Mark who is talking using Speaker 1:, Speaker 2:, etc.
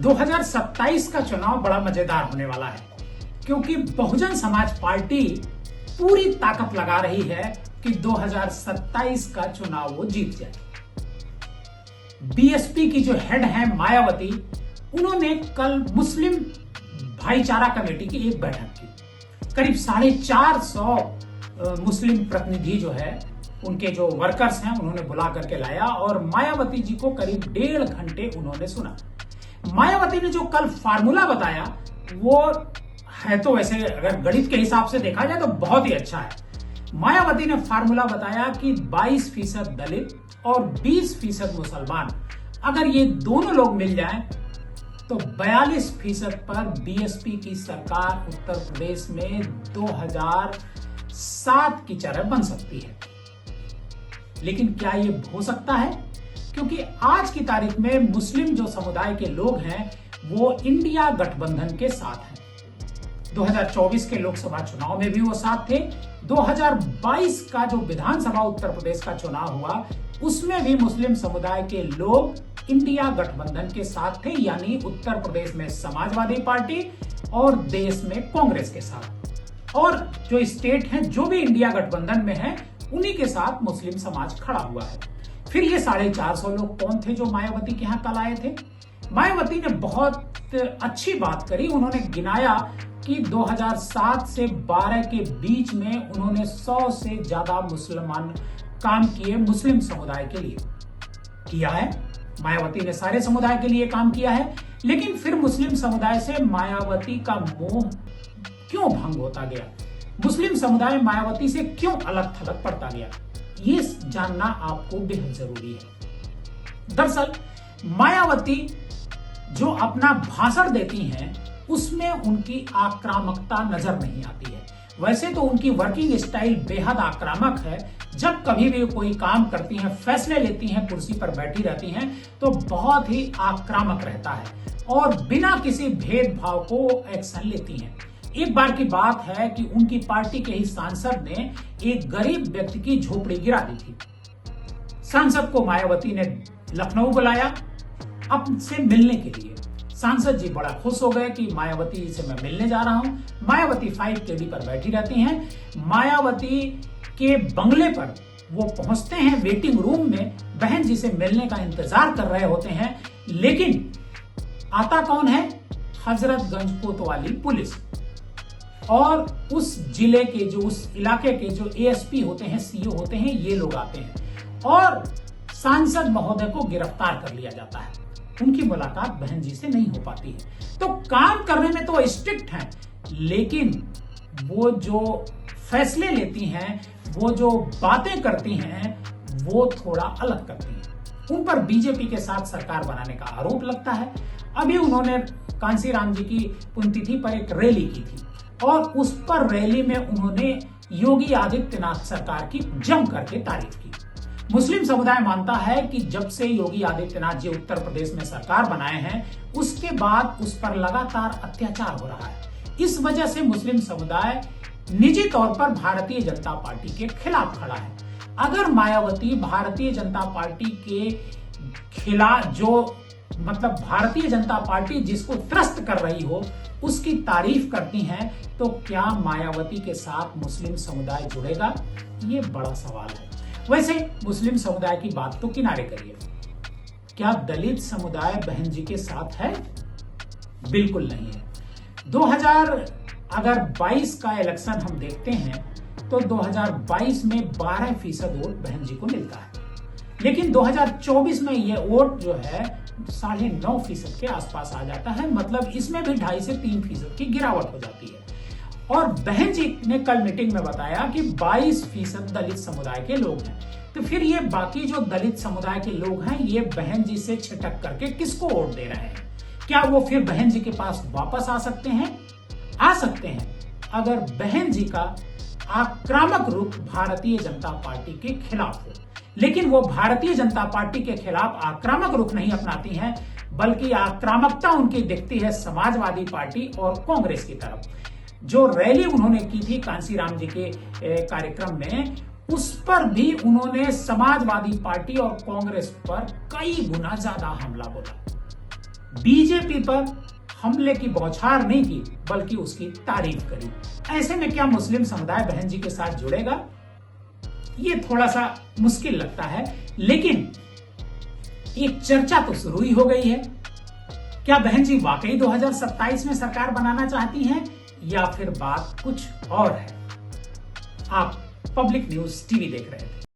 Speaker 1: 2027 का चुनाव बड़ा मजेदार होने वाला है, क्योंकि बहुजन समाज पार्टी पूरी ताकत लगा रही है कि 2027 का चुनाव वो जीत जाए। बीएसपी की जो हेड है मायावती, उन्होंने कल मुस्लिम भाईचारा कमेटी की एक बैठक की। करीब 450 मुस्लिम प्रतिनिधि जो है, उनके जो वर्कर्स हैं, उन्होंने बुला करके लाया और मायावती जी को करीब 1.5 घंटे उन्होंने सुना। मायावती ने जो कल फार्मूला बताया वो है तो वैसे अगर गणित के हिसाब से देखा जाए तो बहुत ही अच्छा है। मायावती ने फार्मूला बताया कि 22% दलित और 20% मुसलमान, अगर ये दोनों लोग मिल जाएं तो 42% पर बीएसपी की सरकार उत्तर प्रदेश में 2007 की तरह बन सकती है। लेकिन क्या ये हो सकता है? क्योंकि आज की तारीख में मुस्लिम जो समुदाय के लोग हैं वो इंडिया गठबंधन के साथ हैं। 2024 के लोकसभा चुनाव में भी वो साथ थे। 2022 का जो विधानसभा उत्तर प्रदेश का चुनाव हुआ उसमें भी मुस्लिम समुदाय के लोग इंडिया गठबंधन के साथ थे, यानी उत्तर प्रदेश में समाजवादी पार्टी और देश में कांग्रेस के साथ। और जो स्टेट हैं जो भी इंडिया गठबंधन में है उन्हीं के साथ मुस्लिम समाज खड़ा हुआ है। फिर ये 450 लोग कौन थे जो मायावती के यहां कल आए थे? मायावती ने बहुत अच्छी बात करी। उन्होंने गिनाया कि 2007 से 12 के बीच में उन्होंने 100 से ज्यादा मुसलमान काम किए, मुस्लिम समुदाय के लिए किया है। मायावती ने सारे समुदाय के लिए काम किया है, लेकिन फिर मुस्लिम समुदाय से मायावती का मोह क्यों भंग होता गया? मुस्लिम समुदाय मायावती से क्यों अलग थलग पड़ता गया? ये जानना आपको बेहद जरूरी है। दरअसल मायावती जो अपना भाषण देती हैं उसमें उनकी आक्रामकता नजर नहीं आती है। वैसे तो उनकी वर्किंग स्टाइल बेहद आक्रामक है। जब कभी भी कोई काम करती हैं, फैसले लेती हैं, कुर्सी पर बैठी रहती हैं तो बहुत ही आक्रामक रहता है और बिना किसी भेदभाव को एक्शन लेती हैं। एक बार की बात है कि उनकी पार्टी के ही सांसद ने एक गरीब व्यक्ति की झोपड़ी गिरा दी थी। सांसद को मायावती ने लखनऊ बुलाया अब से मिलने के लिए। सांसद जी बड़ा खुश हो गए कि मायावती जी से मैं मिलने जा रहा हूं। मायावती 5 केडी पर बैठी रहती हैं। मायावती के बंगले पर वो पहुंचते हैं, वेटिंग रूम में बहन जी से मिलने का इंतजार कर रहे होते हैं। लेकिन आता कौन है? हजरतगंज कोतवाली पुलिस और उस जिले के जो, उस इलाके के जो एएसपी होते हैं, सीओ होते हैं, ये लोग आते हैं और सांसद महोदय को गिरफ्तार कर लिया जाता है। उनकी मुलाकात बहन जी से नहीं हो पाती है। तो काम करने में तो स्ट्रिक्ट हैं, लेकिन वो जो फैसले लेती हैं, वो जो बातें करती हैं, वो थोड़ा अलग करती हैं। उन पर बीजेपी के साथ सरकार बनाने का आरोप लगता है। अभी उन्होंने कांसीराम जी की पुण्यतिथि पर एक रैली की थी और उस पर रैली में उन्होंने योगी आदित्यनाथ सरकार की जम करके तारीफ की। मुस्लिम समुदाय मानता है कि जब से योगी आदित्यनाथ जी उत्तर प्रदेश में सरकार बनाए हैं उसके बाद उस पर लगातार अत्याचार हो रहा है। इस वजह से मुस्लिम समुदाय निजी तौर पर भारतीय जनता पार्टी के खिलाफ खड़ा है। अगर मायावती भारतीय जनता पार्टी के खिलाफ, जो मतलब भारतीय जनता पार्टी जिसको त्रस्त कर रही हो, उसकी तारीफ करती हैं, तो क्या मायावती के साथ मुस्लिम समुदाय जुड़ेगा? ये बड़ा सवाल है। वैसे मुस्लिम समुदाय की बात तो किनारे करिए, क्या दलित समुदाय बहन जी के साथ है? बिल्कुल नहीं है। 2022 का इलेक्शन हम देखते हैं तो 2022 में 12% वोट बहन जी को मिलता है, लेकिन 2024 में ये वोट जो है 9.5% के आसपास आ जाता है। मतलब इसमें भी 2.5 से 3% की गिरावट हो जाती है। और बहन जी ने कल मीटिंग में बताया कि 22% दलित समुदाय के लोग हैं। तो फिर ये बाकी जो दलित समुदाय के लोग हैं, ये बहन जी से छिटक करके किसको वोट दे रहे हैं? क्या वो फिर बहन जी के पास वापस आ सकते हैं? आ सकते हैं, अगर बहन जी का आक्रामक रुख भारतीय जनता पार्टी के खिलाफ हो। लेकिन वो भारतीय जनता पार्टी के खिलाफ आक्रामक रुख नहीं अपनाती हैं, बल्कि आक्रामकता उनकी दिखती है समाजवादी पार्टी और कांग्रेस की तरफ। जो रैली उन्होंने की थी कांसीराम जी के कार्यक्रम में, उस पर भी उन्होंने समाजवादी पार्टी और कांग्रेस पर कई गुना ज्यादा हमला बोला। बीजेपी पर हमले की बौछार नहीं की बल्कि उसकी तारीफ करी। ऐसे में क्या मुस्लिम समुदाय बहन जी के साथ जुड़ेगा? ये थोड़ा सा मुश्किल लगता है, लेकिन एक चर्चा तो शुरू ही हो गई है। क्या बहन जी वाकई 2027 में सरकार बनाना चाहती हैं या फिर बात कुछ और है? आप पब्लिक न्यूज टीवी देख रहे थे।